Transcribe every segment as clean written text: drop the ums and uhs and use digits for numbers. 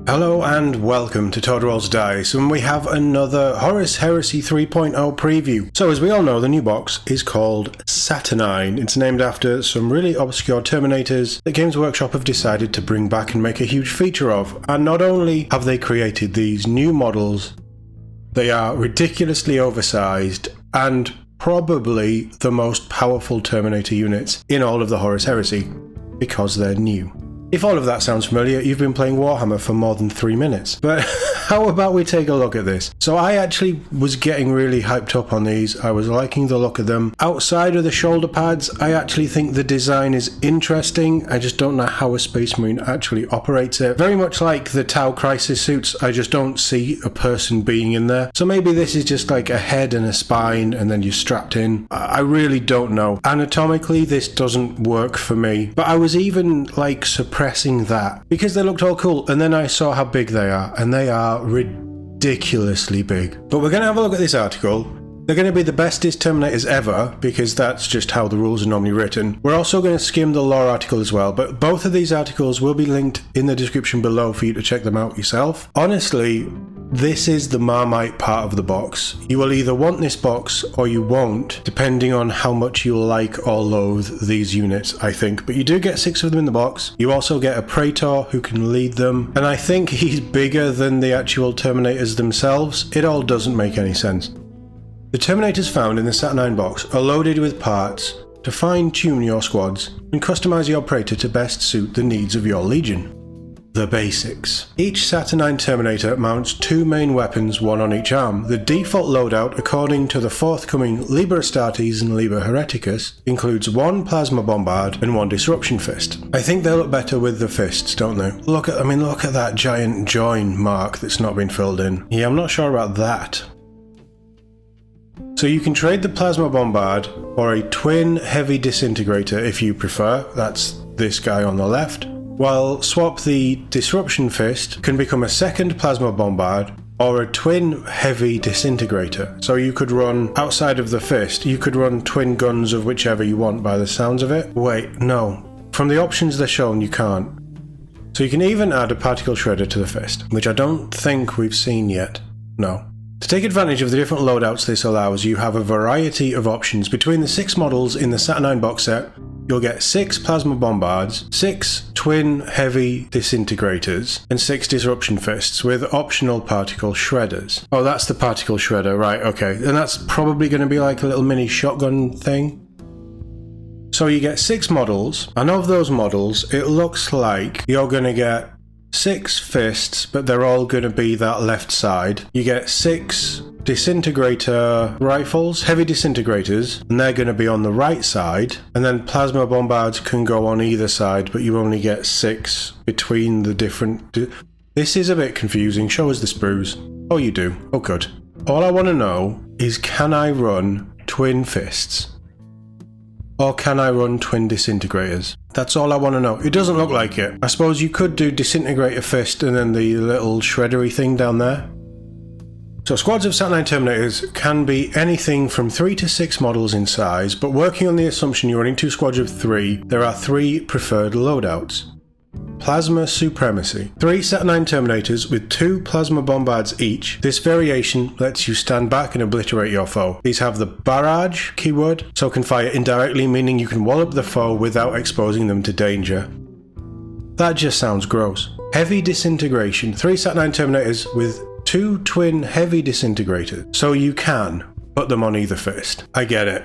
Hello and welcome to Toad Rolls Dice, and we have another Horus Heresy 3.0 preview. So as we all know, the new box is called Saturnine. It's named after some really obscure Terminators that Games Workshop have decided to bring back and make a huge feature of. And not only have they created these new models, they are ridiculously oversized and probably the most powerful Terminator units in all of the Horus Heresy, because they're new. If all of that sounds familiar, you've been playing Warhammer for more than 3 minutes. But how about we take a look at this? So I actually was getting really hyped up on these. I was liking the look of them. Outside of the shoulder pads, I actually think the design is interesting. I just don't know how a Space Marine actually operates it. Very much like the Tau Crisis suits, I just don't see a person being in there. So maybe this is just like a head and a spine and then you're strapped in. I really don't know. Anatomically, this doesn't work for me. But I was even like suppressing that because they looked all cool, and then I saw how big they are, and they are ridiculously big. But we're going to have a look at this article. They're going to be the bestest Terminators ever, because that's just how the rules are normally written. We're also going to skim the lore article as well, but both of these articles will be linked in the description below for you to check them out yourself. Honestly, this is the Marmite part of the box. You will either want this box or you won't, depending on how much you like or loathe these units, I think. But you do get 6 of them in the box. You also get a Praetor who can lead them, and I think he's bigger than the actual Terminators themselves. It all doesn't make any sense. The Terminators found in the Saturnine box are loaded with parts to fine-tune your squads and customize your Praetor to best suit the needs of your legion. The basics. Each Saturnine Terminator mounts 2 main weapons, one on each arm. The default loadout, according to the forthcoming Liber Astartes and Liber Hereticus, includes 1 Plasma Bombard and 1 Disruption Fist. I think they look better with the fists, don't they? Look at that giant join mark that's not been filled in. Yeah, I'm not sure about that. So you can trade the Plasma Bombard or a twin heavy disintegrator if you prefer. That's this guy on the left. While swap the Disruption Fist can become a second Plasma Bombard or a twin heavy disintegrator. So you could run, outside of the fist, you could run twin guns of whichever you want by the sounds of it. Wait, no. From the options they're shown, you can't. So you can even add a Particle Shredder to the fist, which I don't think we've seen yet. No. To take advantage of the different loadouts this allows, you have a variety of options. Between the 6 models in the Saturnine box set, you'll get 6 Plasma Bombards, 6 twin heavy disintegrators, and 6 Disruption Fists with optional Particle Shredders. Oh, that's the Particle Shredder, right, okay. And that's probably going to be like a little mini shotgun thing. So you get 6 models, and of those models, it looks like you're going to get 6 fists, but they're all going to be that left side. You get 6 disintegrator rifles, heavy disintegrators, and they're going to be on the right side. And then Plasma Bombards can go on either side, but you only get 6 between the different... This is a bit confusing. Show us the sprues. Oh, you do. Oh, good. All I want to know is, can I run twin fists? Or can I run twin disintegrators? That's all I want to know. It doesn't look like it. I suppose you could do disintegrator fist and then the little shreddery thing down there. So squads of Saturnine Terminators can be anything from 3 to 6 models in size, but working on the assumption you're running 2 squads of 3, there are 3 preferred loadouts. Plasma Supremacy. 3 Saturnine Terminators with 2 Plasma Bombards each. This variation lets you stand back and obliterate your foe. These have the barrage keyword, so can fire indirectly, meaning you can wallop the foe without exposing them to danger. That just sounds gross. Heavy Disintegration. 3 Saturnine Terminators with 2 twin heavy disintegrators. So you can put them on either fist. I get it.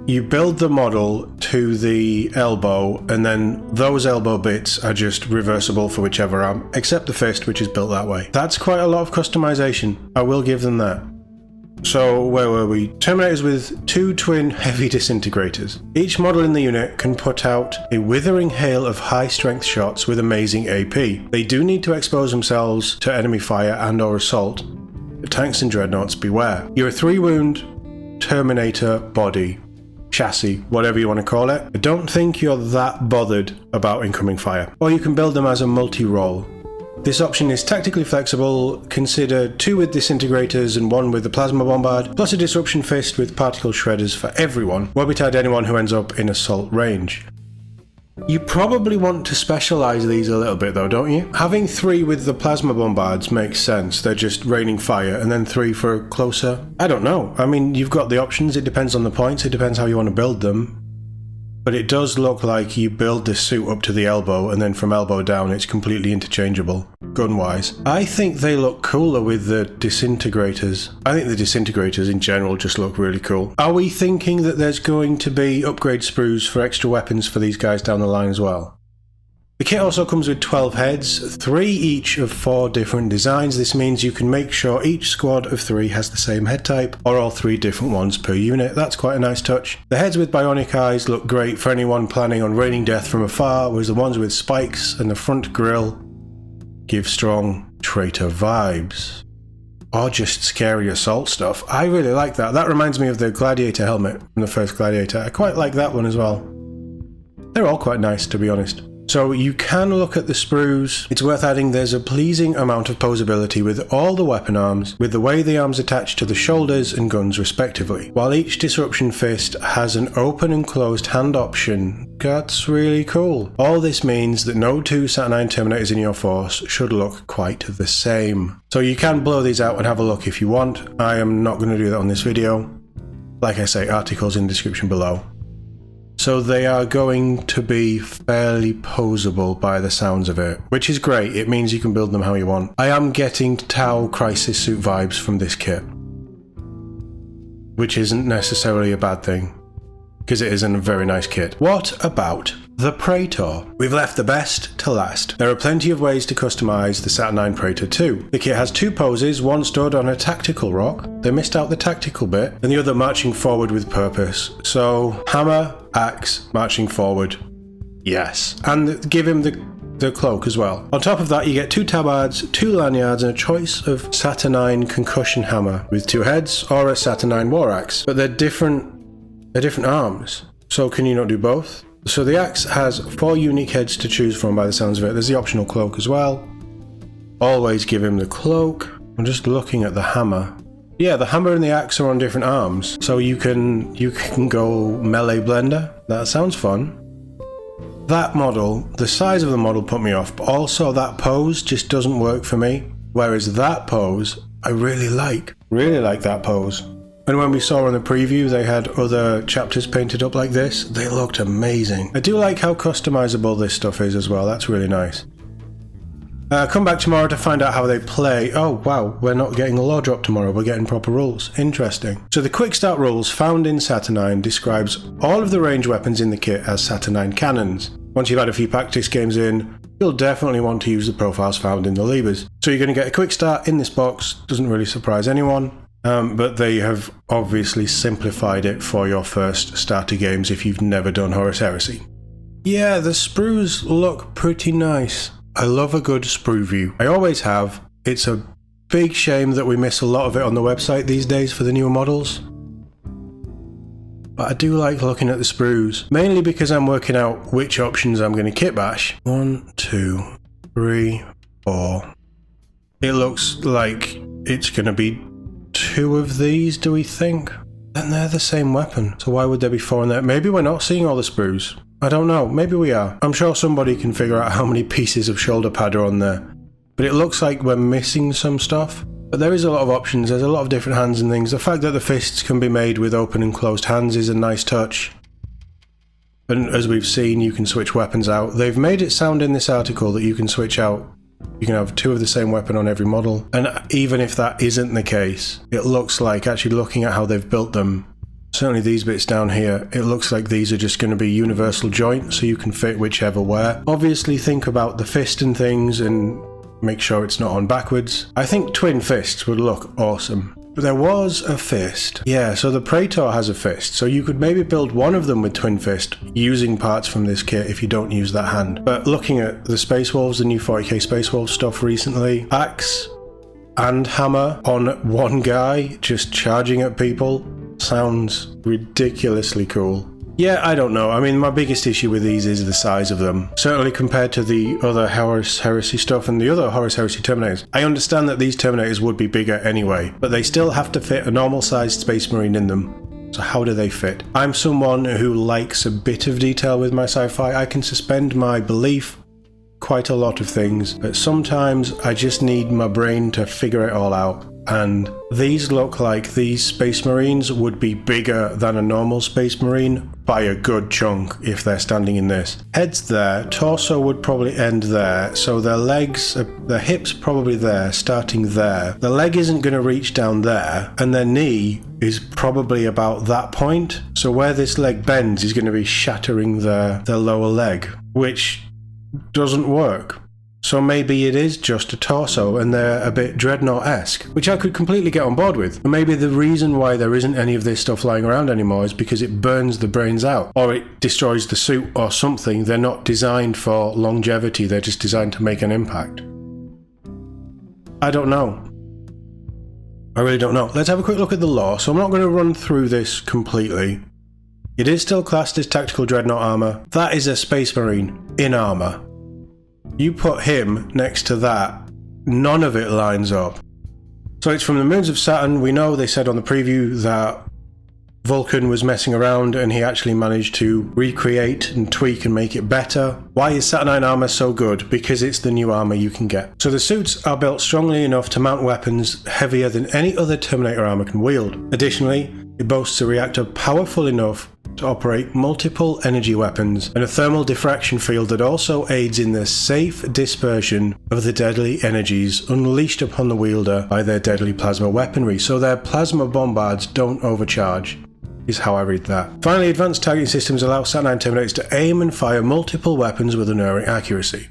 You build the model to the elbow, and then those elbow bits are just reversible for whichever arm, except the fist, which is built that way. That's quite a lot of customization. I will give them that. So where were we? Terminators with 2 twin heavy disintegrators. Each model in the unit can put out a withering hail of high strength shots with amazing AP. They do need to expose themselves to enemy fire and or assault. The tanks and dreadnoughts, beware. You're a 3 wound Terminator body. Chassis, whatever you want to call it. I don't think you're that bothered about incoming fire. Or you can build them as a multi-role. This option is tactically flexible. Consider 2 with disintegrators and 1 with the Plasma Bombard, plus a Disruption Fist with Particle Shredders for everyone. Won't be tied to anyone who ends up in assault range. You probably want to specialise these a little bit though, don't you? Having 3 with the plasma bombards makes sense. They're just raining fire, and then 3 for closer. I don't know. I mean, you've got the options. It depends on the points. It depends how you want to build them. But it does look like you build this suit up to the elbow, and then from elbow down it's completely interchangeable, gun-wise. I think they look cooler with the disintegrators. I think the disintegrators in general just look really cool. Are we thinking that there's going to be upgrade sprues for extra weapons for these guys down the line as well? The kit also comes with 12 heads, 3 each of 4 different designs. This means you can make sure each squad of 3 has the same head type, or all 3 different ones per unit. That's quite a nice touch. The heads with bionic eyes look great for anyone planning on raining death from afar, whereas the ones with spikes and the front grille give strong traitor vibes. Or just scary assault stuff. I really like that. That reminds me of the Gladiator helmet from the first Gladiator. I quite like that one as well. They're all quite nice, to be honest. So you can look at the sprues. It's worth adding there's a pleasing amount of posability with all the weapon arms, with the way the arms attach to the shoulders and guns respectively. While each disruption fist has an open and closed hand option. That's really cool. All this means that no 2 Saturnine Terminators in your force should look quite the same. So you can blow these out and have a look if you want. I am not going to do that on this video. Like I say, articles in the description below. So they are going to be fairly posable by the sounds of it, which is great. It means you can build them how you want. I am getting Tau Crisis Suit vibes from this kit, which isn't necessarily a bad thing, because it is a very nice kit. What about the Praetor? We've left the best to last. There are plenty of ways to customize the Saturnine Praetor too. The kit has 2 poses, one stood on a tactical rock, they missed out the tactical bit, and the other marching forward with purpose. So hammer, axe, marching forward, yes. And give him the cloak as well. On top of that you get 2 tabards, 2 lanyards, and a choice of Saturnine concussion hammer with 2 heads, or a Saturnine war axe. But they're different arms. So can you not do both? So the axe has 4 unique heads to choose from by the sounds of it. There's the optional cloak as well. Always give him the cloak. I'm just looking at the hammer. Yeah, the hammer and the axe are on different arms. So you can go melee blender. That sounds fun. That model, the size of the model put me off, but also that pose just doesn't work for me. Whereas that pose, I really like that pose. And when we saw on the preview they had other chapters painted up like this, they looked amazing. I do like how customizable this stuff is as well, that's really nice. Come back tomorrow to find out how they play. Oh wow, we're not getting a lore drop tomorrow, we're getting proper rules. Interesting. So the quick start rules found in Saturnine describes all of the range weapons in the kit as Saturnine cannons. Once you've had a few practice games in, you'll definitely want to use the profiles found in the levers. So you're going to get a quick start in this box, doesn't really surprise anyone. But they have obviously simplified it for your first starter games if you've never done Horus Heresy. Yeah, the sprues look pretty nice. I love a good sprue view. I always have. It's a big shame that we miss a lot of it on the website these days for the newer models. But I do like looking at the sprues, mainly because I'm working out which options I'm going to kit bash. 1, 2, 3, 4. It looks like it's going to be 2 of these, do we think? And they're the same weapon, so why would there be 4 in there? Maybe we're not seeing all the sprues. I don't know, maybe we are. I'm sure somebody can figure out how many pieces of shoulder pad are on there. But it looks like we're missing some stuff. But there is a lot of options, there's a lot of different hands and things. The fact that the fists can be made with open and closed hands is a nice touch. And as we've seen, you can switch weapons out. They've made it sound in this article that you can switch out. You can have 2 of the same weapon on every model. And even if that isn't the case, it looks like, actually looking at how they've built them, certainly these bits down here, it looks like these are just going to be universal joint, so you can fit whichever where. Obviously think about the fist and things and make sure it's not on backwards. I think twin fists would look awesome. But there was a fist. Yeah, so the Praetor has a fist, so you could maybe build one of them with twin fist using parts from this kit if you don't use that hand. But looking at the Space Wolves, the new 40k Space Wolves stuff recently, axe and hammer on one guy just charging at people sounds ridiculously cool. Yeah, I don't know. I mean, my biggest issue with these is the size of them. Certainly compared to the other Horus Heresy stuff and the other Horus Heresy Terminators. I understand that these Terminators would be bigger anyway, but they still have to fit a normal sized Space Marine in them. So how do they fit? I'm someone who likes a bit of detail with my sci-fi. I can suspend my belief quite a lot of things, but sometimes I just need my brain to figure it all out. And these look like these Space Marines would be bigger than a normal Space Marine by a good chunk if they're standing in this. Head's there, torso would probably end there, so their legs, their hips probably there, starting there. The leg isn't going to reach down there, and their knee is probably about that point. So where this leg bends is going to be shattering their lower leg, which doesn't work. So maybe it is just a torso and they're a bit Dreadnought-esque, which I could completely get on board with. And maybe the reason why there isn't any of this stuff lying around anymore is because it burns the brains out, or it destroys the suit or something. They're not designed for longevity, they're just designed to make an impact. I don't know. I really don't know. Let's have a quick look at the lore. So I'm not going to run through this completely. It is still classed as tactical Dreadnought armor. That is a Space Marine in armor. You put him next to that, none of it lines up. So it's from the moons of Saturn. We know they said on the preview that Vulcan was messing around and he actually managed to recreate and tweak and make it better. Why is Saturnine armor so good? Because it's the new armor you can get. So the suits are built strongly enough to mount weapons heavier than any other Terminator armor can wield. Additionally, it boasts a reactor powerful enough to operate multiple energy weapons and a thermal diffraction field that also aids in the safe dispersion of the deadly energies unleashed upon the wielder by their deadly plasma weaponry, so their plasma bombards don't overcharge, is how I read that. Finally, advanced targeting systems allow Saturnine Terminators to aim and fire multiple weapons with unerring accuracy,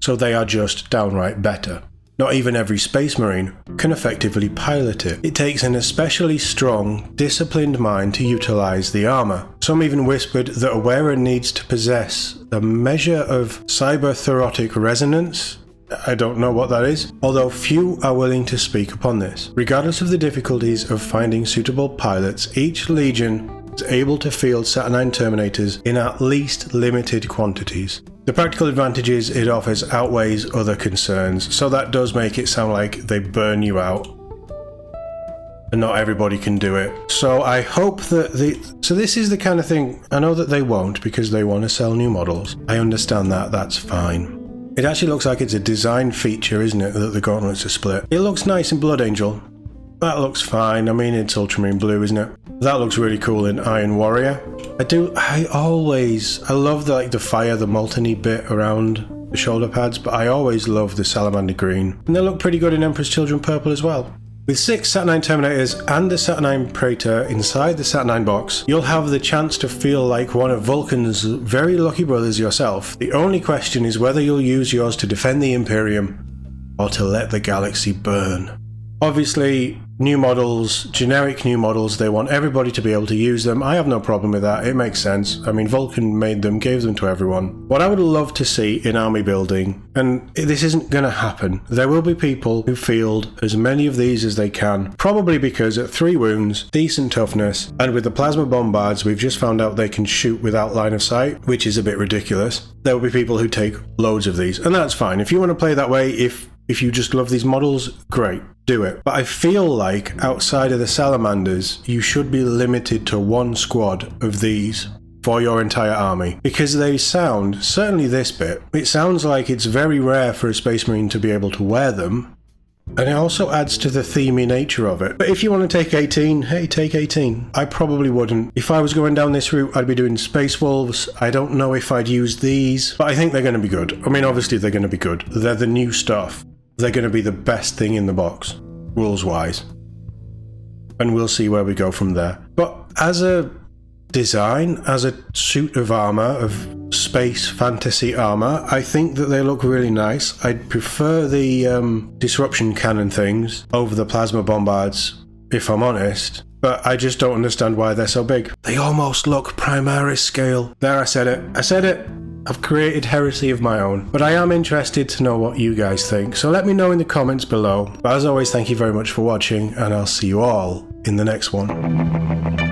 so they are just downright better. Not even every Space Marine can effectively pilot it. It takes an especially strong, disciplined mind to utilize the armor. Some even whispered that a wearer needs to possess the measure of cyberthoracic resonance. I don't know what that is, although few are willing to speak upon this. Regardless of the difficulties of finding suitable pilots, each legion is able to field Saturnine Terminators in at least limited quantities. The practical advantages it offers outweighs other concerns, so that does make it sound like they burn you out. And not everybody can do it. So I hope that so this is the kind of thing, I know that they won't because they want to sell new models. I understand that, that's fine. It actually looks like it's a design feature, isn't it, that the gauntlets are split. It looks nice in Blood Angel. That looks fine. I mean, it's ultramarine blue, isn't it? That looks really cool in Iron Warrior. I love the fire, the molten-y bit around the shoulder pads, but I always love the salamander green. And they look pretty good in Emperor's Children purple as well. With 6 Saturnine Terminators and the Saturnine Praetor inside the Saturnine box, you'll have the chance to feel like one of Vulcan's very lucky brothers yourself. The only question is whether you'll use yours to defend the Imperium or to let the galaxy burn. Obviously, new models, generic new models, they want everybody to be able to use them. I have no problem with that, it makes sense. I mean, Vulcan made them, gave them to everyone. What I would love to see in army building, and this isn't going to happen, there will be people who field as many of these as they can, probably because at 3 wounds, decent toughness, and with the plasma bombards, we've just found out they can shoot without line of sight, which is a bit ridiculous. There will be people who take loads of these, and that's fine. If you want to play that way, if you just love these models, great, do it. But I feel like outside of the Salamanders, you should be limited to 1 squad of these for your entire army. Because they sound, certainly this bit, it sounds like it's very rare for a Space Marine to be able to wear them. And it also adds to the themey nature of it. But if you want to take 18, hey, take 18. I probably wouldn't. If I was going down this route, I'd be doing Space Wolves. I don't know if I'd use these, but I think they're going to be good. I mean, obviously they're going to be good. They're the new stuff. They're going to be the best thing in the box, rules-wise. And we'll see where we go from there. But as a design, as a suit of armor, of space fantasy armor, I think that they look really nice. I'd prefer the disruption cannon things over the plasma bombards, if I'm honest. But I just don't understand why they're so big. They almost look Primaris scale. There, I said it. I said it. I've created heresy of my own, but I am interested to know what you guys think, so let me know in the comments below. But as always, thank you very much for watching, and I'll see you all in the next one.